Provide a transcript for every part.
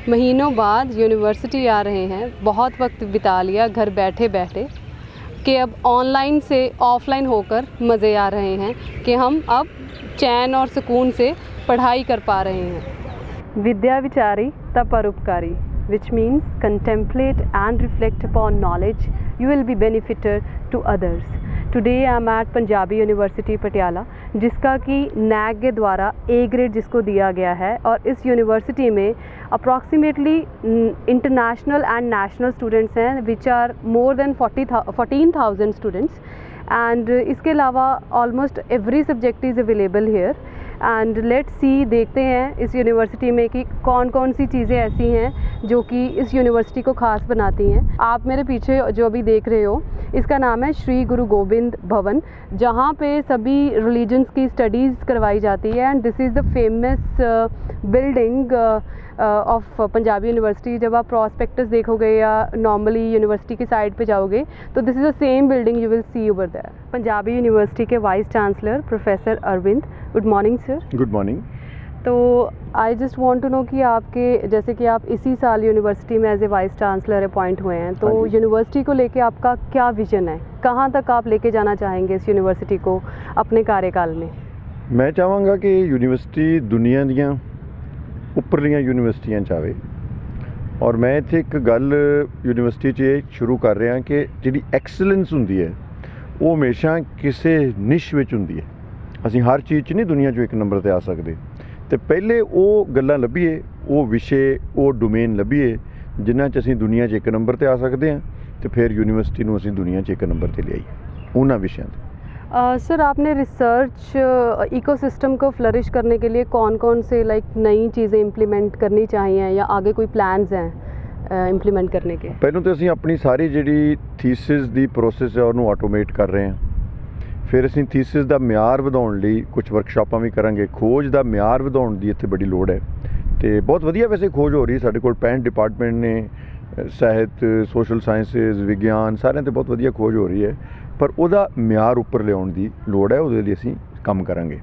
महीनों बाद यूनिवर्सिटी आ रहे हैं, बहुत वक्त बिता लिया घर बैठे बैठे कि अब ऑनलाइन से ऑफ़लाइन होकर मज़े आ रहे हैं कि हम अब चैन और सुकून से पढ़ाई कर पा रहे हैं। विद्या विचारी तब परोपकारी, which means contemplate and reflect upon knowledge, you will be benefited to others. Today I am at Punjabi university Patiala, जिसका कि नैक के द्वारा ए ग्रेड जिसको दिया गया है, और इस यूनिवर्सिटी में approximately international and national students हैं which are more than 14,000 students, and इसके अलावा almost every subject is available here. And let's see, देखते हैं इस यूनिवर्सिटी में कि कौन कौन सी चीज़ें ऐसी हैं जो कि इस यूनिवर्सिटी को ख़ास बनाती हैं। आप मेरे पीछे जो अभी देख रहे हो, इसका नाम है श्री गुरु गोबिंद भवन, जहाँ पे सभी रिलीजन्स की स्टडीज़ करवाई जाती है। And this is the famous building of Punjabi university. जब आप प्रॉस्पेक्टस देखोगे या नॉर्मली यूनिवर्सिटी की साइड पे जाओगे तो this is the same building you will see over there. Punjabi university के vice chancellor professor Arvind, good morning sir. Good morning. तो I just want to know कि आपके, जैसे कि आप इसी साल यूनिवर्सिटी में as a vice chancellor appoint हुए हैं, तो यूनिवर्सिटी को लेके आपका क्या विजन है, कहाँ तक आप लेके जाना चाहेंगे इस यूनिवर्सिटी को अपने कार्यकाल में? मैं चाहांगा कि यूनिवर्सिटी दुनिया दियां उपरलियां यूनिवर्सिटियां चाहे, और मैं इत्थे एक गल यूनिवर्सिटी 'च शुरू कर रहा कि जिहड़ी एक्सीलेंस हुंदी है वो हमेशा किसी निश विच हुंदी है। असीं हर चीज़ 'च नहीं दुनिया 'चों एक नंबर ते आ सकते, तो पहले वो गल्लां लभीए, वो विषय, वो डोमेन लभीए जिन्हां 'च असीं दुनिया 'च एक नंबर ते आ सकते हैं, तो फिर यूनिवर्सिटी नूं असीं दुनिया 'च एक नंबर ते लियाईए उन्हां विषयां ते। सर आपने रिसर्च इकोसिस्टम को फ्लरिश करने के लिए कौन कौन से नई चीज़ें इम्प्लीमेंट करनी चाहिए, या आगे कोई प्लान्स हैं इम्प्लीमेंट करने के? पहलों तो असीं अपनी सारी जिहड़ी थीसिस दी प्रोसेस है उन्होंने ऑटोमेट कर रहे हैं। फिर असीं थीसिस दा म्यार वधाउण लई कुछ वर्कशॉपां भी करांगे। खोज दा म्यार वधाउण दी इत्थे बड़ी लोड़ है, तो बहुत वधिया वैसे खोज हो रही है। साडे कोल 65 डिपार्टमेंट ने, ਸਾਹਿਤ, सोशल साइंसिस, विज्ञान, सारिਆਂ 'ਤੇ बहुत वधिया खोज हो रही है, पर ਉਹਦਾ म्यार ਉੱਪਰ ਲਿਆਉਣ ਦੀ ਲੋੜ है, ਉਹਦੇ ਲਈ ਅਸੀਂ ਕੰਮ ਕਰਾਂਗੇ।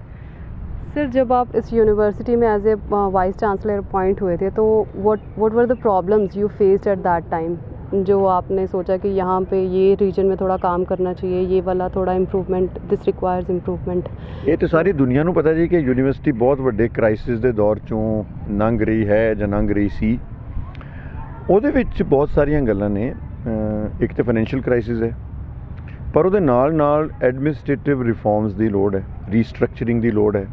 सर जब आप इस यूनिवर्सिटी में as a vice chancellor appoint हुए थे, तो what were the problems you faced at that time, जो आपने सोचा कि यहाँ पे ये रीजन में थोड़ा काम करना चाहिए, ये वाला थोड़ा इम्प्रूवमेंट, दिस रिक्वायर्स इम्प्रूवमेंट? ये तो सारी दुनिया ਨੂੰ पता जी कि यूनिवर्सिटी बहुत ਵੱਡੇ क्राइसिस ਦੇ ਦੌਰ 'ਚੋਂ ਲੰਘ ਰਹੀ है ਜਾਂ ਲੰਘ ਰਹੀ ਸੀ। ਉਹਦੇ ਵਿੱਚ ਬਹੁਤ ਸਾਰੀਆਂ ਗੱਲਾਂ ਨੇ। ਇੱਕ ਤਾਂ ਫਾਈਨੈਂਸ਼ੀਅਲ ਕ੍ਰਾਈਸਿਸ ਹੈ, ਪਰ ਉਹਦੇ ਨਾਲ ਐਡਮਿਨਿਸਟ੍ਰੇਟਿਵ ਰਿਫਾਰਮਸ ਦੀ ਲੋੜ ਹੈ, ਰੀਸਟਰਕਚਰਿੰਗ ਦੀ ਲੋੜ ਹੈ,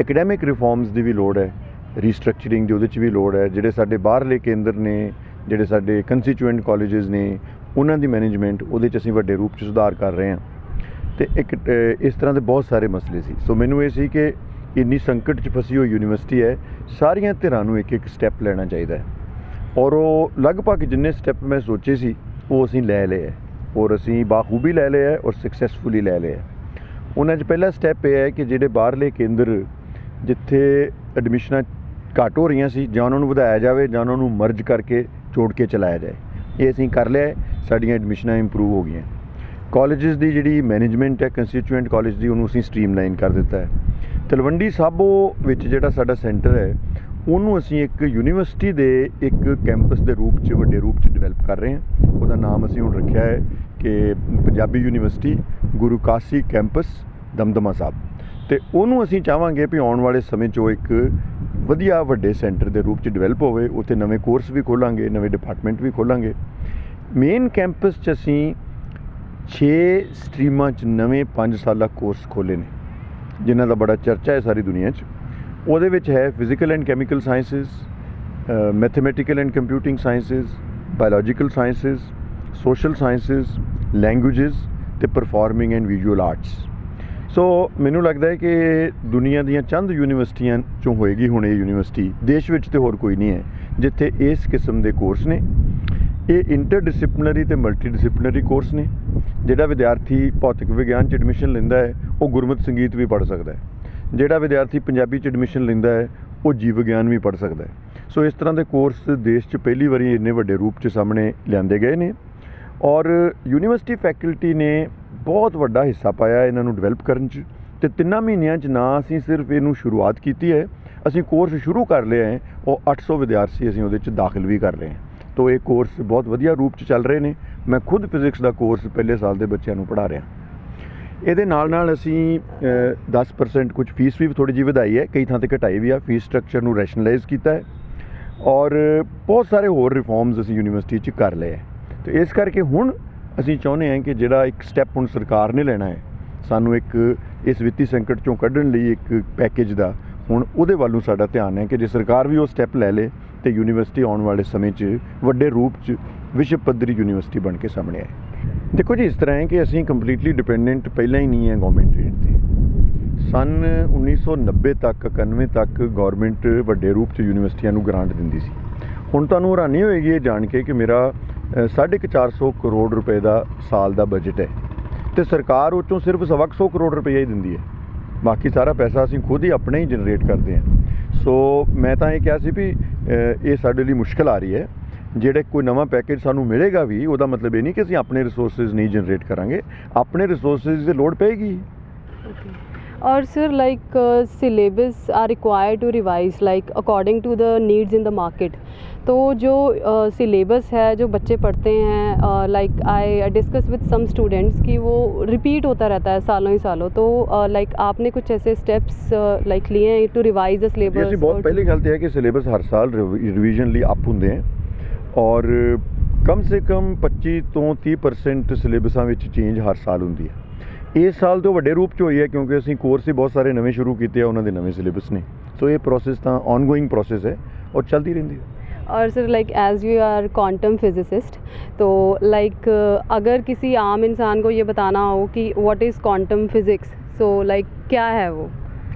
ਐਕੈਡੈਮਿਕ ਰਿਫਾਰਮਸ ਦੀ ਵੀ ਲੋੜ ਹੈ, ਰੀਸਟਰਕਚਰਿੰਗ ਦੀ ਉਹਦੇ 'ਚ ਵੀ ਲੋੜ ਹੈ। ਜਿਹੜੇ ਸਾਡੇ ਬਾਹਰਲੇ ਕੇਂਦਰ ਨੇ, ਜਿਹੜੇ ਸਾਡੇ ਕੰਸਟੀਚੂਐਂਟ ਕਾਲਜਿਸ ਨੇ, ਉਹਨਾਂ ਦੀ ਮੈਨੇਜਮੈਂਟ, ਉਹਦੇ 'ਚ ਅਸੀਂ ਵੱਡੇ ਰੂਪ 'ਚ ਸੁਧਾਰ ਕਰ ਰਹੇ ਹਾਂ। ਅਤੇ ਇੱਕ ਇਸ ਤਰ੍ਹਾਂ ਦੇ ਬਹੁਤ ਸਾਰੇ ਮਸਲੇ ਸੀ। ਸੋ ਮੈਨੂੰ ਇਹ ਸੀ ਕਿ ਇੰਨੀ ਸੰਕਟ 'ਚ ਫਸੀ ਹੋਈ ਯੂਨੀਵਰਸਿਟੀ ਹੈ, ਸਾਰੀਆਂ ਧਿਰਾਂ ਨੂੰ ਇੱਕ ਸਟੈਪ ਲੈਣਾ ਚਾਹੀਦਾ ਹੈ, ਔਰ ਉਹ ਲਗਭਗ ਜਿੰਨੇ ਸਟੈਪ ਮੈਂ ਸੋਚੇ ਸੀ ਉਹ ਅਸੀਂ ਲੈ ਲਏ ਹੈ, ਔਰ ਅਸੀਂ ਬਾਖੂਬੀ ਲੈ ਲਏ ਹੈ, ਔਰ ਸਕਸੈਸਫੁਲੀ ਲੈ ਲਏ ਹੈ। ਉਹਨਾਂ 'ਚ ਪਹਿਲਾ ਸਟੈਪ ਇਹ ਹੈ ਕਿ ਜਿਹੜੇ ਬਾਹਰਲੇ ਕੇਂਦਰ ਜਿੱਥੇ ਐਡਮਿਸ਼ਨਾਂ ਘੱਟ ਹੋ ਰਹੀਆਂ ਸੀ, ਜਾਂ ਉਹਨਾਂ ਨੂੰ ਵਧਾਇਆ ਜਾਵੇ ਜਾਂ ਉਹਨਾਂ ਨੂੰ ਮਰਜ ਕਰਕੇ ਜੋੜ ਕੇ ਚਲਾਇਆ ਜਾਏ। ਇਹ ਅਸੀਂ ਕਰ ਲਿਆ, ਸਾਡੀਆਂ ਐਡਮਿਸ਼ਨਾਂ ਇੰਪਰੂਵ ਹੋ ਗਈਆਂ। ਕਾਲਜਿਸ ਦੀ ਜਿਹੜੀ ਮੈਨੇਜਮੈਂਟ ਹੈ ਕੰਸਟੀਚੂਐਂਟ ਕਾਲਜ ਦੀ, ਉਹਨੂੰ ਅਸੀਂ ਸਟ੍ਰੀਮਲਾਈਨ ਕਰ ਦਿੱਤਾ ਹੈ। ਤਲਵੰਡੀ ਸਾਬੋ ਵਿੱਚ ਜਿਹੜਾ ਸਾਡਾ ਸੈਂਟਰ ਹੈ, ਉਹਨੂੰ ਅਸੀਂ ਇੱਕ ਯੂਨੀਵਰਸਿਟੀ ਦੇ ਇੱਕ ਕੈਂਪਸ ਦੇ ਰੂਪ 'ਚ, ਵੱਡੇ ਰੂਪ 'ਚ ਡਿਵੈਲਪ ਕਰ ਰਹੇ ਹਾਂ। ਉਹਦਾ ਨਾਮ ਅਸੀਂ ਹੁਣ ਰੱਖਿਆ ਹੈ ਕਿ ਪੰਜਾਬੀ ਯੂਨੀਵਰਸਿਟੀ ਗੁਰੂ ਕਾਸੀ ਕੈਂਪਸ ਦਮਦਮਾ ਸਾਹਿਬ, ਅਤੇ ਉਹਨੂੰ ਅਸੀਂ ਚਾਹਾਂਗੇ ਵੀ ਆਉਣ ਵਾਲੇ ਸਮੇਂ 'ਚ ਉਹ ਇੱਕ ਵਧੀਆ ਵੱਡੇ ਸੈਂਟਰ ਦੇ ਰੂਪ 'ਚ ਡਿਵੈਲਪ ਹੋਵੇ। ਉੱਥੇ ਨਵੇਂ ਕੋਰਸ ਵੀ ਖੋਲਾਂਗੇ, ਨਵੇਂ ਡਿਪਾਰਟਮੈਂਟ ਵੀ ਖੋਲਾਂਗੇ। ਮੇਨ ਕੈਂਪਸ 'ਚ ਅਸੀਂ 6 ਸਟਰੀਮਾਂ 'ਚ ਨਵੇਂ 5 ਸਾਲਾ ਕੋਰਸ ਖੋਲ੍ਹੇ ਨੇ, ਜਿਨ੍ਹਾਂ ਦਾ ਬੜਾ ਚਰਚਾ ਹੈ ਸਾਰੀ ਦੁਨੀਆ 'ਚ। ਉਹਦੇ ਵਿੱਚ ਹੈ physical and chemical sciences, mathematical and computing sciences, biological sciences, social sciences, languages ਅਤੇ ਪਰਫਾਰਮਿੰਗ ਐਂਡ ਵਿਜ਼ੂਅਲ ਆਰਟਸ। ਸੋ ਮੈਨੂੰ ਲੱਗਦਾ ਹੈ ਕਿ ਦੁਨੀਆ ਦੀਆਂ ਚੰਦ ਯੂਨੀਵਰਸਿਟੀਆਂ 'ਚੋਂ ਹੋਏਗੀ ਹੁਣ ਇਹ ਯੂਨੀਵਰਸਿਟੀ, ਦੇਸ਼ ਵਿੱਚ ਤਾਂ ਹੋਰ ਕੋਈ ਨਹੀਂ ਹੈ ਜਿੱਥੇ ਇਸ ਕਿਸਮ ਦੇ ਕੋਰਸ ਨੇ। ਇਹ ਇੰਟਰਡਿਸਪਲਿਨਰੀ ਅਤੇ ਮਲਟੀਡਿਸਪਲਿਨਰੀ ਕੋਰਸ ਨੇ। ਜਿਹੜਾ ਵਿਦਿਆਰਥੀ ਭੌਤਿਕ ਵਿਗਿਆਨ 'ਚ ਐਡਮਿਸ਼ਨ ਲੈਂਦਾ ਹੈ ਉਹ ਗੁਰਮਤਿ ਸੰਗੀਤ ਵੀ ਪੜ੍ਹ ਸਕਦਾ ਹੈ। ਜਿਹੜਾ ਵਿਦਿਆਰਥੀ ਪੰਜਾਬੀ 'ਚ ਐਡਮਿਸ਼ਨ ਲੈਂਦਾ ਹੈ ਉਹ ਜੀਵ ਵਿਗਿਆਨ ਵੀ ਪੜ੍ਹ ਸਕਦਾ ਹੈ। ਸੋ ਇਸ ਤਰ੍ਹਾਂ ਦੇ ਕੋਰਸ ਦੇਸ਼ 'ਚ ਪਹਿਲੀ ਵਾਰੀ ਇੰਨੇ ਵੱਡੇ ਰੂਪ 'ਚ ਸਾਹਮਣੇ ਲਿਆਂਦੇ ਗਏ ਨੇ, ਔਰ ਯੂਨੀਵਰਸਿਟੀ ਫੈਕਲਟੀ ਨੇ ਬਹੁਤ ਵੱਡਾ ਹਿੱਸਾ ਪਾਇਆ ਇਹਨਾਂ ਨੂੰ ਡਿਵੈਲਪ ਕਰਨ 'ਚ। ਅਤੇ 3 ਮਹੀਨਿਆਂ 'ਚ ਨਾ ਅਸੀਂ ਸਿਰਫ ਇਹਨੂੰ ਸ਼ੁਰੂਆਤ ਕੀਤੀ ਹੈ, ਅਸੀਂ ਕੋਰਸ ਸ਼ੁਰੂ ਕਰ ਲਿਆ ਹੈ, ਉਹ 800 ਵਿਦਿਆਰਥੀ ਅਸੀਂ ਉਹਦੇ 'ਚ ਦਾਖਲ ਵੀ ਕਰ ਰਹੇ ਹਾਂ। ਤੋ ਇਹ ਕੋਰਸ ਬਹੁਤ ਵਧੀਆ ਰੂਪ 'ਚ ਚੱਲ ਰਹੇ ਨੇ। ਮੈਂ ਖੁਦ ਫਿਜ਼ਿਕਸ ਦਾ ਕੋਰਸ ਪਹਿਲੇ ਸਾਲ ਦੇ ਬੱਚਿਆਂ ਨੂੰ ਪੜ੍ਹਾ ਰਿਹਾ। ਇਹਦੇ ਨਾਲ ਅਸੀਂ 10% ਕੁਝ ਫੀਸ ਵੀ ਥੋੜ੍ਹੀ ਜਿਹੀ ਵਧਾਈ ਹੈ, ਕਈ ਥਾਂ 'ਤੇ ਘਟਾਈ ਵੀ ਆ, ਫੀਸ ਸਟਰਕਚਰ ਨੂੰ ਰੈਸ਼ਨਲਾਈਜ਼ ਕੀਤਾ ਹੈ ਔਰ ਬਹੁਤ ਸਾਰੇ ਹੋਰ ਰਿਫੋਰਮਸ ਅਸੀਂ ਯੂਨੀਵਰਸਿਟੀ 'ਚ ਕਰ ਲਏ ਹੈ। ਤੇ ਇਸ ਕਰਕੇ ਹੁਣ ਅਸੀਂ ਚਾਹੁੰਦੇ ਹਾਂ ਕਿ ਜਿਹੜਾ ਇੱਕ ਸਟੈਪ ਹੁਣ ਸਰਕਾਰ ਨੇ ਲੈਣਾ ਹੈ, ਸਾਨੂੰ ਇੱਕ ਇਸ ਵਿੱਤੀ ਸੰਕਟ 'ਚੋਂ ਕੱਢਣ ਲਈ ਇੱਕ ਪੈਕੇਜ ਦਾ, ਹੁਣ ਉਹਦੇ ਵੱਲ ਨੂੰ ਸਾਡਾ ਧਿਆਨ ਹੈ ਕਿ ਜੇ ਸਰਕਾਰ ਵੀ ਉਹ ਸਟੈਪ ਲੈ ਲੇ ਤੇ ਯੂਨੀਵਰਸਿਟੀ ਆਉਣ ਵਾਲੇ ਸਮੇਂ 'ਚ ਵੱਡੇ ਰੂਪ 'ਚ ਵਿਸ਼ਵ ਪੱਧਰੀ ਯੂਨੀਵਰਸਿਟੀ ਬਣ ਕੇ ਸਾਹਮਣੇ ਆਏ। ਦੇਖੋ ਜੀ, ਇਸ ਤਰ੍ਹਾਂ ਹੈ ਕਿ ਅਸੀਂ ਕੰਪਲੀਟਲੀ ਡਿਪੈਂਡੈਂਟ ਪਹਿਲਾਂ ਹੀ ਨਹੀਂ ਹੈ ਗੌਰਮੈਂਟ ਰੇਟ 'ਤੇ। ਸੰਨ 1990 ਤੱਕ 91 ਤੱਕ ਗੌਰਮੈਂਟ ਵੱਡੇ ਰੂਪ 'ਚ ਯੂਨੀਵਰਸਿਟੀਆਂ ਨੂੰ ਗ੍ਰਾਂਟ ਦਿੰਦੀ ਸੀ। ਹੁਣ ਤੁਹਾਨੂੰ ਹੈਰਾਨੀ ਹੋਏਗੀ ਇਹ ਜਾਣ ਕੇ ਕਿ ਮੇਰਾ 450 ਕਰੋੜ ਰੁਪਏ ਦਾ ਸਾਲ ਦਾ ਬਜਟ ਹੈ ਤੇ ਸਰਕਾਰ ਉਹ 'ਚੋਂ ਸਿਰਫ 125 ਕਰੋੜ ਰੁਪਏ ਹੀ ਦਿੰਦੀ ਹੈ। ਬਾਕੀ ਸਾਰਾ ਪੈਸਾ ਅਸੀਂ ਖੁਦ ਹੀ ਆਪਣੇ ਹੀ ਜਨਰੇਟ ਕਰਦੇ ਹਾਂ। ਸੋ ਮੈਂ ਤਾਂ ਇਹ ਕਿਹਾ ਸੀ ਵੀ ਇਹ ਸਾਡੇ ਲਈ ਮੁਸ਼ਕਿਲ ਆ ਰਹੀ ਹੈ। ਜਿਹੜੇ ਕੋਈ ਨਵਾਂ ਪੈਕੇਜ ਸਾਨੂੰ ਮਿਲੇਗਾ ਵੀ, ਉਹਦਾ ਮਤਲਬ ਇਹ ਨਹੀਂ ਕਿ ਅਸੀਂ ਆਪਣੇ ਰਿਸੋਰਸਿਸ ਨਹੀਂ ਜਨਰੇਟ ਕਰਾਂਗੇ, ਆਪਣੇ ਰਿਸੋਰਸਿਸ ਦੀ ਲੋੜ ਪਏਗੀ। और sir like syllabus are required to revise like according to the needs in the market. तो जो सिलेबस है जो बच्चे पढ़ते हैं, like I discuss with some students कि वो रिपीट होता रहता है सालों ही सालों। तो लाइक आपने कुछ ऐसे स्टेप्स लाइक लिए हैं टू रिवाइज द सिलेबस? ਅਸੀਂ ਬਹੁਤ ਪਹਿਲੀ ਗੱਲ ਤਾਂ ਹੈ ਕਿ ਸਿਲੇਬਸ ਹਰ ਸਾਲ ਰਿਵੀਜ਼ਨ ਲਈ ਅਪ ਹੁੰਦੇ ਹੈ ਔਰ ਕਮ ਸੇ ਕਮ 25 ਤੋਂ 30% ਸਿਲੇਬਸਾਂ ਵਿੱਚ ਚੇਂਜ ਹਰ ਸਾਲ ਹੁੰਦੀ ਹੈ। ਇਸ ਸਾਲ ਤੋਂ ਵੱਡੇ ਰੂਪ 'ਚ ਹੋਈ ਹੈ ਕਿਉਂਕਿ ਅਸੀਂ ਕੋਰਸ ਹੀ ਬਹੁਤ ਸਾਰੇ ਨਵੇਂ ਸ਼ੁਰੂ ਕੀਤੇ ਆ, ਉਹਨਾਂ ਦੇ ਨਵੇਂ ਸਿਲੇਬਸ ਨੇ। ਸੋ ਇਹ ਪ੍ਰੋਸੈਸ ਤਾਂ ਔਨਗੋਇੰਗ ਪ੍ਰੋਸੈਸ ਹੈ ਔਰ ਚੱਲਦੀ ਰਹਿੰਦੀ ਹੈ। और sir like as you are quantum physicist, तो लाइक अगर किसी आम इंसान को ये बताना हो कि what is quantum physics, so like क्या है वो?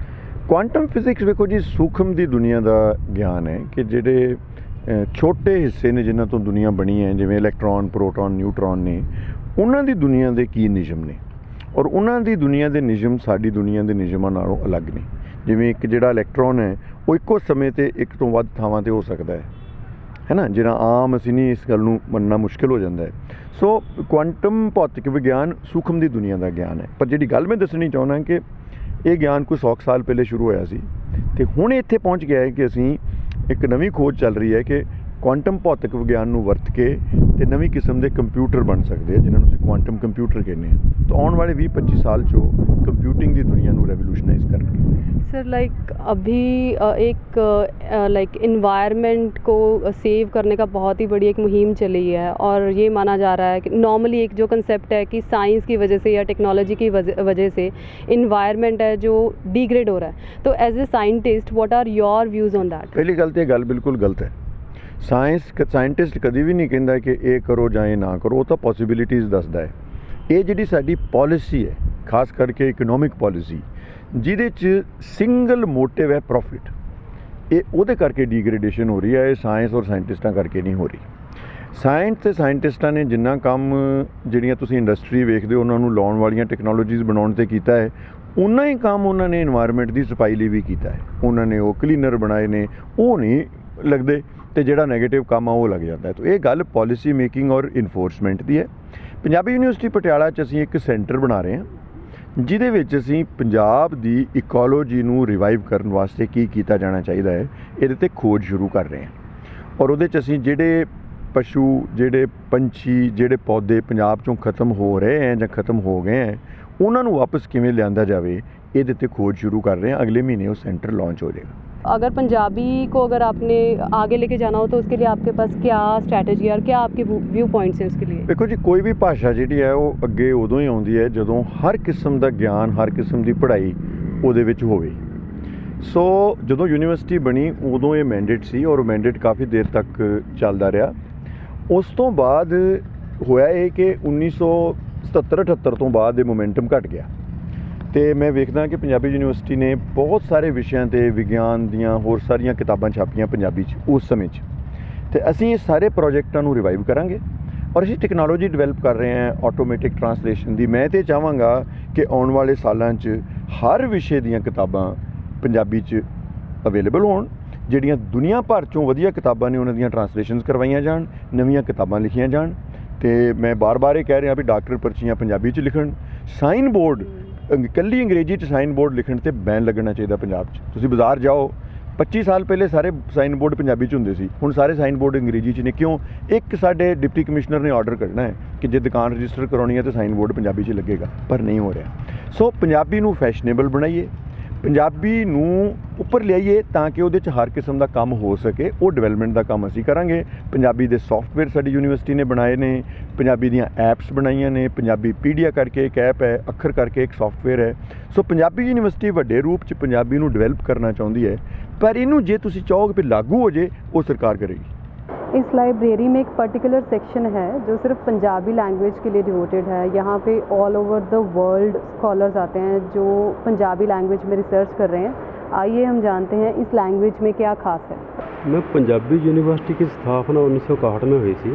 ਕੁਆਂਟਮ ਫਿਜ਼ਿਕਸ ਵੇਖੋ ਜੀ, ਸੂਖਮ ਦੀ ਦੁਨੀਆ ਦਾ ਗਿਆਨ ਹੈ ਕਿ ਜਿਹੜੇ ਛੋਟੇ ਹਿੱਸੇ ਨੇ ਜਿਨ੍ਹਾਂ ਤੋਂ ਦੁਨੀਆ ਬਣੀ ਹੈ, ਜਿਵੇਂ ਇਲੈਕਟ੍ਰੋਨ, ਪ੍ਰੋਟੋਨ, ਨਿਊਟਰੋਨ ਨੇ, ਉਹਨਾਂ ਦੀ ਦੁਨੀਆ ਦੇ ਕੀ ਨਿਯਮ ਨੇ ਔਰ ਉਹਨਾਂ ਦੀ ਦੁਨੀਆ ਦੇ ਨਿਯਮ ਸਾਡੀ ਦੁਨੀਆ ਦੇ ਨਿਯਮਾਂ ਨਾਲੋਂ ਅਲੱਗ ਨੇ। ਜਿਵੇਂ ਇੱਕ ਜਿਹੜਾ ਇਲੈਕਟ੍ਰੋਨ ਹੈ ਉਹ ਇੱਕੋ ਸਮੇਂ 'ਤੇ ਇੱਕ ਤੋਂ ਵੱਧ ਥਾਵਾਂ 'ਤੇ ਹੋ ਸਕਦਾ ਹੈ ਨਾ, ਜਿਹੜਾ ਆਮ ਅਸੀਂ ਨਹੀਂ, ਇਸ ਗੱਲ ਨੂੰ ਮੰਨਣਾ ਮੁਸ਼ਕਿਲ ਹੋ ਜਾਂਦਾ ਹੈ। ਸੋ ਕੁਆਂਟਮ ਭੌਤਿਕ ਵਿਗਿਆਨ ਸੂਖਮ ਦੀ ਦੁਨੀਆ ਦਾ ਗਿਆਨ ਹੈ। ਪਰ ਜਿਹੜੀ ਗੱਲ ਮੈਂ ਦੱਸਣੀ ਚਾਹੁੰਦਾ ਕਿ ਇਹ ਗਿਆਨ ਕੋਈ 100 ਸਾਲ ਪਹਿਲੇ ਸ਼ੁਰੂ ਹੋਇਆ ਸੀ ਅਤੇ ਹੁਣ ਇੱਥੇ ਪਹੁੰਚ ਗਿਆ ਹੈ ਕਿ ਅਸੀਂ ਇੱਕ ਨਵੀਂ ਖੋਜ ਚੱਲ ਰਹੀ ਹੈ ਕਿ ਕੁਆਂਟਮ ਭੌਤਿਕ ਵਿਗਿਆਨ ਨੂੰ ਵਰਤ ਕੇ ਤੇ ਨਵੀਂ ਕਿਸਮ ਦੇ ਕੰਪਿਊਟਰ ਬਣ ਸਕਦੇ ਆ ਜਿਨ੍ਹਾਂ ਨੂੰ ਅਸੀਂ ਕੁਆਂਟਮ ਕੰਪਿਊਟਰ ਕਹਿੰਦੇ ਹਾਂ। ਤਾਂ ਆਉਣ ਵਾਲੇ 20-25 ਸਾਲ 'ਚ ਉਹ ਕੰਪਿਊਟਿੰਗ ਦੀ ਦੁਨੀਆ ਨੂੰ ਰੈਵੋਲੂਸ਼ਨਾइज करके। सर लाइक अभी एक लाइक इन्वायरमेंट को सेव करने का बहुत ही बड़ी एक मुहिम चली है और ये माना जा रहा है कि नॉर्मली एक जो कंसेप्ट है कि साइंस की वजह से या टेक्नोलॉजी की वजह से इन्वायरमेंट है जो डिग्रेड हो रहा है। तो as a scientist what are your views on that? पहली गल तो ये गल बिल्कुल गलत है। ਸਾਇੰਟਿਸਟ ਕਦੀ ਵੀ ਨਹੀਂ ਕਹਿੰਦਾ ਕਿ ਇਹ ਕਰੋ ਜਾਂ ਇਹ ਨਾ ਕਰੋ, ਉਹ ਤਾਂ ਪੋਸੀਬਿਲਿਟੀਜ਼ ਦੱਸਦਾ ਹੈ। ਇਹ ਜਿਹੜੀ ਸਾਡੀ ਪੋਲਿਸੀ ਹੈ, ਖਾਸ ਕਰਕੇ ਇਕਨੋਮਿਕ ਪੋਲਿਸੀ, ਜਿਹਦੇ 'ਚ ਸਿੰਗਲ ਮੋਟਿਵ ਹੈ ਪ੍ਰੋਫਿਟ, ਇਹ ਉਹਦੇ ਕਰਕੇ ਡੀਗ੍ਰੇਡੇਸ਼ਨ ਹੋ ਰਹੀ ਹੈ। ਇਹ ਸਾਇੰਸ ਔਰ ਸਾਇੰਟਿਸਟਾਂ ਕਰਕੇ ਨਹੀਂ ਹੋ ਰਹੀ। ਸਾਇੰਸ ਤੇ ਸਾਇੰਟਿਸਟਾਂ ਨੇ ਜਿੰਨਾ ਕੰਮ ਜਿਹੜੀਆਂ ਤੁਸੀਂ ਇੰਡਸਟਰੀ ਵੇਖਦੇ ਹੋ ਉਹਨਾਂ ਨੂੰ ਲਾਉਣ ਵਾਲੀਆਂ ਟੈਕਨੋਲੋਜੀਜ਼ ਬਣਾਉਣ 'ਤੇ ਕੀਤਾ ਹੈ, ਉਨਾ ਹੀ ਕੰਮ ਉਹਨਾਂ ਨੇ ਇਨਵਾਇਰਮੈਂਟ ਦੀ ਸਫਾਈ ਲਈ ਵੀ ਕੀਤਾ ਹੈ। ਉਹਨਾਂ ਨੇ ਉਹ ਕਲੀਨਰ ਬਣਾਏ ਨੇ, ਉਹ ਨਹੀਂ ਲੱਗਦੇ, ਤੇ ਜਿਹੜਾ ਨੈਗੇਟਿਵ ਕੰਮ ਆ ਉਹ ਲੱਗ ਜਾਂਦਾ ਹੈ। ਤਾਂ ਇਹ ਗੱਲ ਪਾਲਿਸੀ ਮੇਕਿੰਗ ਔਰ ਇਨਫੋਰਸਮੈਂਟ ਦੀ ਹੈ। ਪੰਜਾਬੀ ਯੂਨੀਵਰਸਿਟੀ ਪਟਿਆਲਾ 'ਚ ਅਸੀਂ ਇੱਕ ਸੈਂਟਰ ਬਣਾ ਰਹੇ ਹਾਂ ਜਿਹਦੇ ਵਿੱਚ ਅਸੀਂ ਪੰਜਾਬ ਦੀ ਇਕੋਲੋਜੀ ਨੂੰ ਰਿਵਾਈਵ ਕਰਨ ਵਾਸਤੇ ਕੀ ਕੀਤਾ ਜਾਣਾ ਚਾਹੀਦਾ ਹੈ, ਇਹਦੇ 'ਤੇ ਖੋਜ ਸ਼ੁਰੂ ਕਰ ਰਹੇ ਹਾਂ। ਔਰ ਉਹਦੇ 'ਚ ਅਸੀਂ ਜਿਹੜੇ ਪਸ਼ੂ, ਜਿਹੜੇ ਪੰਛੀ, ਜਿਹੜੇ ਪੌਦੇ ਪੰਜਾਬ 'ਚੋਂ ਖਤਮ ਹੋ ਰਹੇ ਹੈ ਜਾਂ ਖਤਮ ਹੋ ਗਏ ਹੈ, ਉਹਨਾਂ ਨੂੰ ਵਾਪਸ ਕਿਵੇਂ ਲਿਆਂਦਾ ਜਾਵੇ, ਇਹਦੇ 'ਤੇ ਖੋਜ ਸ਼ੁਰੂ ਕਰ ਰਹੇ ਹਾਂ। अगले महीने वो सेंटर लॉन्च हो जाएगा। अगर पंजाबी को अगर आपने आगे लेके जाना हो तो उसके लिए आपके पास क्या स्ट्रैटेजी है और क्या आपके व्यू पॉइंट्स हैं उसके लिए? देखो जी, कोई भी भाषा ਜਿਹੜੀ ਹੈ ਉਹ ਅੱਗੇ ਉਦੋਂ ਹੀ ਆਉਂਦੀ ਹੈ ਜਦੋਂ ਹਰ ਕਿਸਮ ਦਾ ਗਿਆਨ, ਹਰ ਕਿਸਮ ਦੀ ਪੜ੍ਹਾਈ ਉਹਦੇ ਵਿੱਚ ਹੋਵੇ। ਸੋ ਜਦੋਂ ਯੂਨੀਵਰਸਿਟੀ ਬਣੀ ਉਦੋਂ ਇਹ ਮੈਂਡੇਟ ਸੀ ਔਰ ਮੈਂਡੇਟ ਕਾਫੀ ਦੇਰ ਤੱਕ ਚੱਲਦਾ ਰਿਹਾ। ਉਸ ਤੋਂ ਬਾਅਦ ਹੋਇਆ ਇਹ ਕਿ 1977-78 ਤੋਂ ਬਾਅਦ ਇਹ ਮੋਮੈਂਟਮ ਘਟ ਗਿਆ ਤੇ ਮੈਂ ਵੇਖਦਾ ਕਿ ਪੰਜਾਬੀ ਯੂਨੀਵਰਸਿਟੀ ਨੇ ਬਹੁਤ ਸਾਰੇ ਵਿਸ਼ਿਆਂ 'ਤੇ ਵਿਗਿਆਨ ਦੀਆਂ ਹੋਰ ਸਾਰੀਆਂ ਕਿਤਾਬਾਂ ਛਾਪੀਆਂ ਪੰਜਾਬੀ 'ਚ ਉਸ ਸਮੇਂ 'ਚ, ਅਤੇ ਅਸੀਂ ਇਹ ਸਾਰੇ ਪ੍ਰੋਜੈਕਟਾਂ ਨੂੰ ਰਿਵਾਈਵ ਕਰਾਂਗੇ ਔਰ ਅਸੀਂ ਟੈਕਨੋਲੋਜੀ ਡਿਵੈਲਪ ਕਰ ਰਹੇ ਹਾਂ ਆਟੋਮੈਟਿਕ ਟਰਾਂਸਲੇਸ਼ਨ ਦੀ। ਮੈਂ ਤਾਂ ਚਾਹਾਂਗਾ ਕਿ ਆਉਣ ਵਾਲੇ ਸਾਲਾਂ 'ਚ ਹਰ ਵਿਸ਼ੇ ਦੀਆਂ ਕਿਤਾਬਾਂ ਪੰਜਾਬੀ 'ਚ ਅਵੇਲੇਬਲ ਹੋਣ। ਜਿਹੜੀਆਂ ਦੁਨੀਆ ਭਰ 'ਚੋਂ ਵਧੀਆ ਕਿਤਾਬਾਂ ਨੇ ਉਹਨਾਂ ਦੀਆਂ ਟਰਾਂਸਲੇਸ਼ਨਸ ਕਰਵਾਈਆਂ ਜਾਣ, ਨਵੀਆਂ ਕਿਤਾਬਾਂ ਲਿਖੀਆਂ ਜਾਣ। ਅਤੇ ਮੈਂ ਬਾਰ-ਬਾਰ ਇਹ ਕਹਿ ਰਿਹਾ ਵੀ ਡਾਕਟਰ ਪਰਚੀਆਂ ਪੰਜਾਬੀ 'ਚ ਲਿਖਣ। ਸਾਈਨ ਬੋਰਡ ਇਕੱਲੀ ਅੰਗਰੇਜ਼ੀ 'ਚ ਸਾਈਨ ਬੋਰਡ ਲਿਖਣ 'ਤੇ ਬੈਨ ਲੱਗਣਾ ਚਾਹੀਦਾ ਪੰਜਾਬ 'ਚ। ਤੁਸੀਂ ਬਾਜ਼ਾਰ ਜਾਓ, 25 ਸਾਲ ਪਹਿਲੇ ਸਾਰੇ ਸਾਈਨ ਬੋਰਡ ਪੰਜਾਬੀ 'ਚ ਹੁੰਦੇ ਸੀ, ਹੁਣ ਸਾਰੇ ਸਾਈਨ ਬੋਰਡ ਅੰਗਰੇਜ਼ੀ 'ਚ ਨੇ। ਕਿਉਂ? ਇੱਕ ਸਾਡੇ ਡਿਪਟੀ ਕਮਿਸ਼ਨਰ ਨੇ ਆਰਡਰ ਕੱਢਣਾ ਹੈ ਕਿ ਜੇ ਦੁਕਾਨ ਰਜਿਸਟਰ ਕਰਾਉਣੀ ਹੈ ਤਾਂ ਸਾਈਨ ਬੋਰਡ ਪੰਜਾਬੀ 'ਚ ਲੱਗੇਗਾ, ਪਰ ਨਹੀਂ ਹੋ ਰਿਹਾ। ਸੋ ਪੰਜਾਬੀ ਨੂੰ ਫੈਸ਼ਨੇਬਲ ਬਣਾਈਏ, ਪੰਜਾਬੀ ਨੂੰ ਉੱਪਰ ਲਿਆਈਏ ਤਾਂ ਕਿ ਉਹਦੇ 'ਚ ਹਰ ਕਿਸਮ ਦਾ ਕੰਮ ਹੋ ਸਕੇ। ਉਹ ਡਿਵੈਲਪਮੈਂਟ ਦਾ ਕੰਮ ਅਸੀਂ ਕਰਾਂਗੇ। ਪੰਜਾਬੀ ਦੇ ਸੌਫਟਵੇਅਰ ਸਾਡੀ ਯੂਨੀਵਰਸਿਟੀ ਨੇ ਬਣਾਏ ਨੇ, ਪੰਜਾਬੀ ਦੀਆਂ ਐਪਸ ਬਣਾਈਆਂ ਨੇ, ਪੰਜਾਬੀ ਪੀਡੀਆ ਕਰਕੇ ਇੱਕ ਐਪ ਹੈ, ਅੱਖਰ ਕਰਕੇ ਇੱਕ ਸੌਫਟਵੇਅਰ ਹੈ। ਸੋ ਪੰਜਾਬੀ ਯੂਨੀਵਰਸਿਟੀ ਵੱਡੇ ਰੂਪ 'ਚ ਪੰਜਾਬੀ ਨੂੰ ਡਿਵੈਲਪ ਕਰਨਾ ਚਾਹੁੰਦੀ ਹੈ, पर इनू जे तुसी चाहोगे भी लागू हो जाए वो सरकार करेगी। इस लाइब्रेरी में एक पर्टिकुलर सेक्शन है जो सिर्फ पंजाबी लैंग्वेज के लिए डिवोटेड है। यहाँ पे all over the world scholars आते हैं जो पंजाबी लैंग्वेज में रिसर्च कर रहे हैं। आइए हम जानते हैं इस लैंग्वेज में क्या खास है। मैं पंजाबी यूनिवर्सिटी की स्थापना 1961 में हुई थी।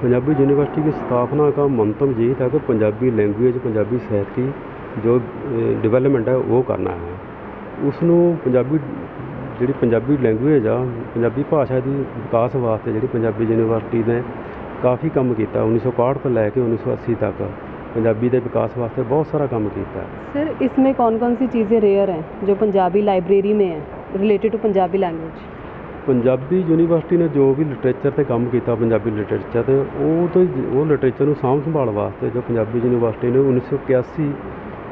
पंजाबी यूनिवर्सिटी की स्थापना का मंतव्य यही था कि पंजाबी लैंग्वेज, पंजाबी साहित्य की जो डिवेलपमेंट है वो करना है। उसनों पंजाबी ਜਿਹੜੀ ਪੰਜਾਬੀ ਲੈਂਗੁਏਜ ਆ, ਪੰਜਾਬੀ ਭਾਸ਼ਾ ਦੀ ਵਿਕਾਸ ਵਾਸਤੇ ਜਿਹੜੀ ਪੰਜਾਬੀ ਯੂਨੀਵਰਸਿਟੀ ਨੇ ਕਾਫੀ ਕੰਮ ਕੀਤਾ। 1961 ਤੋਂ ਲੈ ਕੇ 1980 ਤੱਕ ਪੰਜਾਬੀ ਦੇ ਵਿਕਾਸ ਵਾਸਤੇ ਬਹੁਤ ਸਾਰਾ ਕੰਮ ਕੀਤਾ। सर इसमें कौन कौन सी चीज़ें रेयर हैं जो पंजाबी लाइब्रेरी में है related to Punjabi language? Punjabi university ਨੇ ਜੋ ਵੀ ਲਿਟਰੇਚਰ 'ਤੇ ਕੰਮ ਕੀਤਾ, ਪੰਜਾਬੀ ਲਿਟਰੇਚਰ 'ਤੇ, ਉਹ ਲਿਟਰੇਚਰ ਨੂੰ ਸਾਂਭ ਸੰਭਾਲ ਵਾਸਤੇ ਜੋ ਪੰਜਾਬੀ ਯੂਨੀਵਰਸਿਟੀ ਨੇ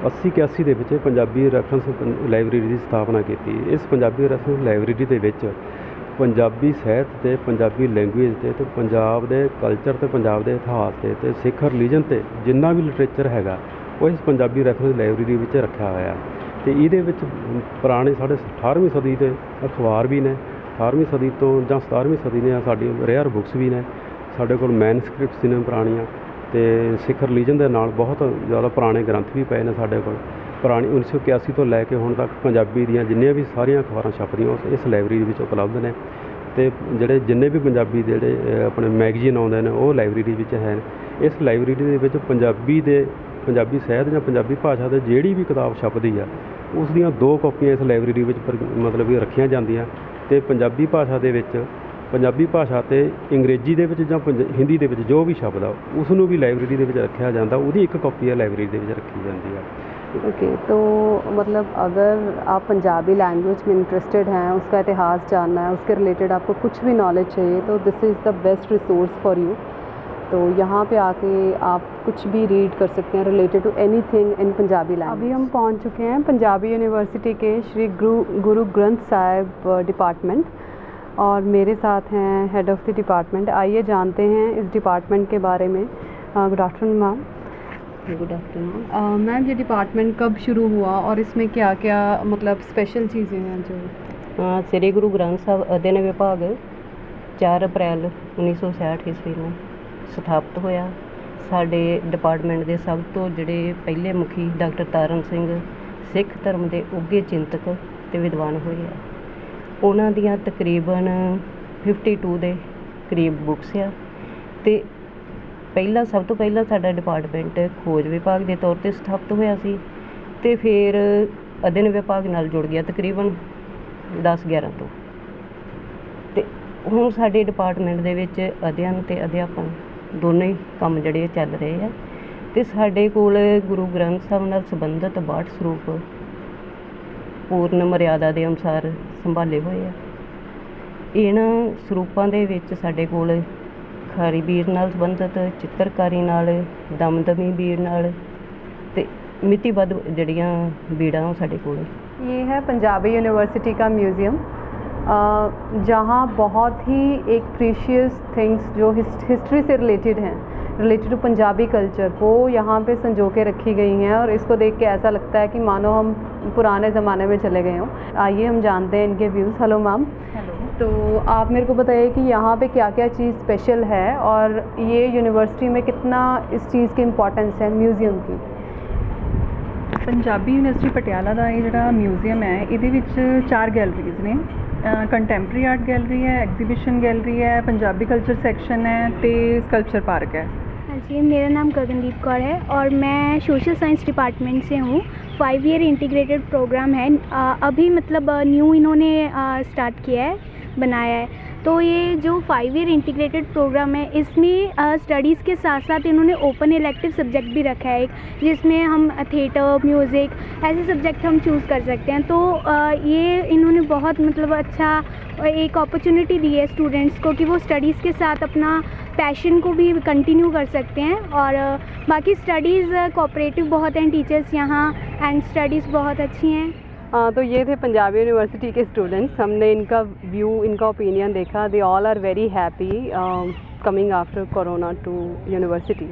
1981 ਦੇ ਵਿੱਚ ਪੰਜਾਬੀ ਰੈਫਰੈਂਸ ਲਾਇਬ੍ਰੇਰੀ ਦੀ ਸਥਾਪਨਾ ਕੀਤੀ। ਇਸ ਪੰਜਾਬੀ ਰੈਫਰੈਂਸ ਲਾਇਬ੍ਰੇਰੀ ਦੇ ਵਿੱਚ ਪੰਜਾਬੀ ਸਾਹਿਤ ਤੇ ਪੰਜਾਬੀ ਲੈਂਗੁਏਜ ਤੇ ਪੰਜਾਬ ਦੇ ਕਲਚਰ ਤੇ ਪੰਜਾਬ ਦੇ ਇਤਿਹਾਸ ਤੇ ਸਿੱਖ ਰਿਲੀਜਨ ਤੇ ਜਿੰਨਾ ਵੀ ਲਿਟਰੇਚਰ ਹੈਗਾ ਉਹ ਇਸ ਪੰਜਾਬੀ ਰੈਫਰੈਂਸ ਲਾਇਬ੍ਰੇਰੀ ਵਿੱਚ ਰੱਖਿਆ ਹੋਇਆ। ਤੇ ਇਹਦੇ ਵਿੱਚ ਪੁਰਾਣੇ ਸਾਡੇ 18ਵੀਂ ਸਦੀ ਦੇ ਅਖਬਾਰ ਵੀ ਨੇ, 18ਵੀਂ ਸਦੀ ਤੋਂ ਜਾਂ 17ਵੀਂ ਸਦੀ ਦੀਆਂ ਸਾਡੀ ਰੇਅਰ ਬੁੱਕਸ ਵੀ ਨੇ। ਸਾਡੇ ਕੋਲ ਮੈਨਸਕ੍ਰਿਪਟਸ ਨੇ ਪੁਰਾਣੀਆਂ, ਤੇ ਸਿੱਖ ਰਿਲੀਜਨ ਦੇ ਨਾਲ ਬਹੁਤ ਜ਼ਿਆਦਾ ਪੁਰਾਣੇ ਗ੍ਰੰਥ ਵੀ ਪਏ ਨੇ ਸਾਡੇ ਕੋਲ। ਪੁਰਾਣੀ 1981 ਤੋਂ ਲੈ ਕੇ ਹੁਣ ਤੱਕ ਪੰਜਾਬੀ ਦੀਆਂ ਜਿੰਨੀਆਂ ਵੀ ਸਾਰੀਆਂ ਅਖਬਾਰਾਂ ਛਪਦੀਆਂ ਉਸ ਇਸ ਲਾਇਬ੍ਰੇਰੀ ਵਿੱਚ ਉਪਲਬਧ ਨੇ। ਤੇ ਜਿਹੜੇ ਜਿੰਨੇ ਵੀ ਪੰਜਾਬੀ ਦੇ ਜਿਹੜੇ ਆਪਣੇ ਮੈਗਜ਼ੀਨ ਆਉਂਦੇ ਨੇ ਉਹ ਲਾਇਬ੍ਰੇਰੀ ਵਿੱਚ ਹੈ। ਇਸ ਲਾਇਬ੍ਰੇਰੀ ਦੇ ਵਿੱਚ ਪੰਜਾਬੀ ਸਾਹਿਤ ਜਾਂ ਪੰਜਾਬੀ ਭਾਸ਼ਾ ਦੇ ਜਿਹੜੀ ਵੀ ਕਿਤਾਬ ਛਪਦੀ ਆ ਉਸ ਦੀਆਂ 2 ਕਾਪੀਆਂ ਇਸ ਲਾਇਬ੍ਰੇਰੀ ਵਿੱਚ ਮਤਲਬ ਕਿ ਰੱਖੀਆਂ ਜਾਂਦੀਆਂ। ਤੇ ਪੰਜਾਬੀ ਭਾਸ਼ਾ ਦੇ ਵਿੱਚ ਪੰਜਾਬੀ ਭਾਸ਼ਾ ਤੇ ਅੰਗਰੇਜ਼ੀ ਦੇ ਵਿੱਚ ਜਾਂ ਹਿੰਦੀ ਦੇ ਵਿੱਚ ਜੋ ਵੀ ਸ਼ਬਦ ਆ ਉਸ ਨੂੰ ਵੀ ਲਾਇਬ੍ਰੇਰੀ ਦੇ ਵਿੱਚ ਰੱਖਿਆ ਜਾਂਦਾ। ਉਹਦੀ ਇੱਕ ਕਾਪੀ ਹੈ ਲਾਇਬ੍ਰੇਰੀ ਦੇ ਵਿੱਚ ਰੱਖੀ ਜਾਂਦੀ ਹੈ। ओके तो मतलब अगर आप पंजाबी लैंग्वेज में इंटरेस्टेड हैं, उसका इतिहास जानना है, उसके रिलेटेड आपको कुछ भी नॉलेज चाहिए तो this is the best resource for you. तो यहाँ पे आके आप कुछ भी रीड कर सकते हैं related to anything in Punjabi language. अभी हम पहुँच चुके हैं पंजाबी यूनिवर्सिटी के श्री गुरु ग्रंथ साहिब डिपार्टमेंट और मेरे साथ हैं हेड ऑफ़ द डिपार्टमेंट। आइए जानते हैं इस डिपार्टमेंट के बारे में। Good afternoon ma'am. Good afternoon ma'am, ये डिपार्टमेंट कब शुरू हुआ और इसमें क्या क्या मतलब स्पेशल चीज़ें हैं जो? श्री गुरु ग्रंथ साहिब अध्ययन विभाग 4 अप्रैल 1966 ईस्वी ਨੂੰ ਸਥਾਪਿਤ ਹੋਇਆ। ਸਾਡੇ ਡਿਪਾਰਟਮੈਂਟ ਦੇ ਸਭ ਤੋਂ ਜਿਹੜੇ ਪਹਿਲੇ ਮੁਖੀ ਡਾਕਟਰ ਤਾਰਨ ਸਿੰਘ ਸਿੱਖ ਧਰਮ ਦੇ ਉੱਘੇ ਚਿੰਤਕ ਤੇ ਵਿਦਵਾਨ ਹੋਏ ਆ। ਉਹਨਾਂ ਦੀਆਂ ਤਕਰੀਬਨ 52 ਦੇ ਕਰੀਬ ਬੁੱਕਸ ਆ। ਤੇ ਸਭ ਤੋਂ ਪਹਿਲਾਂ ਸਾਡਾ ਡਿਪਾਰਟਮੈਂਟ ਖੋਜ ਵਿਭਾਗ ਦੇ ਤੌਰ 'ਤੇ ਸਥਾਪਿਤ ਹੋਇਆ ਸੀ ਅਤੇ ਫਿਰ ਅਧਿਐਨ ਵਿਭਾਗ ਨਾਲ ਜੁੜ ਗਿਆ ਤਕਰੀਬਨ 10-11 ਤੋਂ। ਅਤੇ ਹੁਣ ਸਾਡੇ ਡਿਪਾਰਟਮੈਂਟ ਦੇ ਵਿੱਚ ਅਧਿਐਨ ਅਤੇ ਅਧਿਆਪਨ ਦੋਨੇ ਹੀ ਕੰਮ ਜਿਹੜੇ ਚੱਲ ਰਹੇ ਆ। ਅਤੇ ਸਾਡੇ ਕੋਲ ਗੁਰੂ ਗ੍ਰੰਥ ਸਾਹਿਬ ਨਾਲ ਸੰਬੰਧਿਤ 62 ਸਰੂਪ ਪੂਰਨ ਮਰਿਆਦਾ ਦੇ ਅਨੁਸਾਰ ਸੰਭਾਲੇ ਹੋਏ ਆ। ਇਹਨਾਂ ਸਰੂਪਾਂ ਦੇ ਵਿੱਚ ਸਾਡੇ ਕੋਲ ਖਾਰੀ ਬੀਰ ਨਾਲ ਸੰਬੰਧਿਤ, ਚਿੱਤਰਕਾਰੀ ਨਾਲ, ਦਮਦਮੀ ਬੀਰ ਨਾਲ ਤੇ ਮਿਤੀਬੱਧ ਜਿਹੜੀਆਂ ਬੀੜਾਂ ਉਹ ਸਾਡੇ ਕੋਲ। ये है पंजाबी यूनिवर्सिटी का म्यूज़ियम जहाँ बहुत ही एक प्रीशियस थिंग्स जो हिस्ट्री से रिलेटेड हैं, रिलेटेड टू पंजाबी कल्चर, वो यहाँ पे संजो के रखी गई हैं और इसको देख के ऐसा लगता है कि मानो हम पुराने ज़माने में चले गए हों। आइए हम जानते हैं इनके व्यूज़। Hello ma'am. हेलो। तो आप मेरे को बताइए कि यहाँ पे क्या क्या चीज़ स्पेशल है और ये यूनिवर्सिटी में कितना इस चीज़ की इम्पोर्टेंस है म्यूज़ियम की? पंजाबी यूनिवर्सिटी पटियाला का ये जोड़ा म्यूज़ियम है ये 4 गैलरीज ने। कंटैंपरी आर्ट गैलरी है, एग्जीबिशन गैलरी है, पंजाबी कल्चर सैक्शन है तो स्कल्पचर पार्क है। हाँ जी, मेरा नाम गगनदीप कौर है और मैं सोशल साइंस डिपार्टमेंट से हूँ। 5 ईयर इंटीग्रेटेड प्रोग्राम है। अभी मतलब न्यू इन्होंने स्टार्ट किया है बनाया है। तो ये जो 5 ईयर इंटीग्रेटेड प्रोग्राम है, इसमें स्टडीज़ के साथ साथ इन्होंने ओपन इलेक्टिव सब्जेक्ट भी रखा है एक, जिसमें हम थिएटर, म्यूज़िक ऐसे सब्जेक्ट हम चूज़ कर सकते हैं। तो ये इन्होंने बहुत मतलब अच्छा एक अपॉर्चुनिटी दी है स्टूडेंट्स को कि वो स्टडीज़ के साथ अपना पैशन को भी कंटिन्यू कर सकते हैं। और बाकी स्टडीज़ कोऑपरेटिव बहुत हैं टीचर्स यहाँ, एंड स्टडीज़ बहुत अच्छी हैं। तो ये थे पंजाबी यूनिवर्सिटी के स्टूडेंट्स। हमने इनका व्यू, इनका ओपिनियन देखा। They all are very happy coming after corona to university.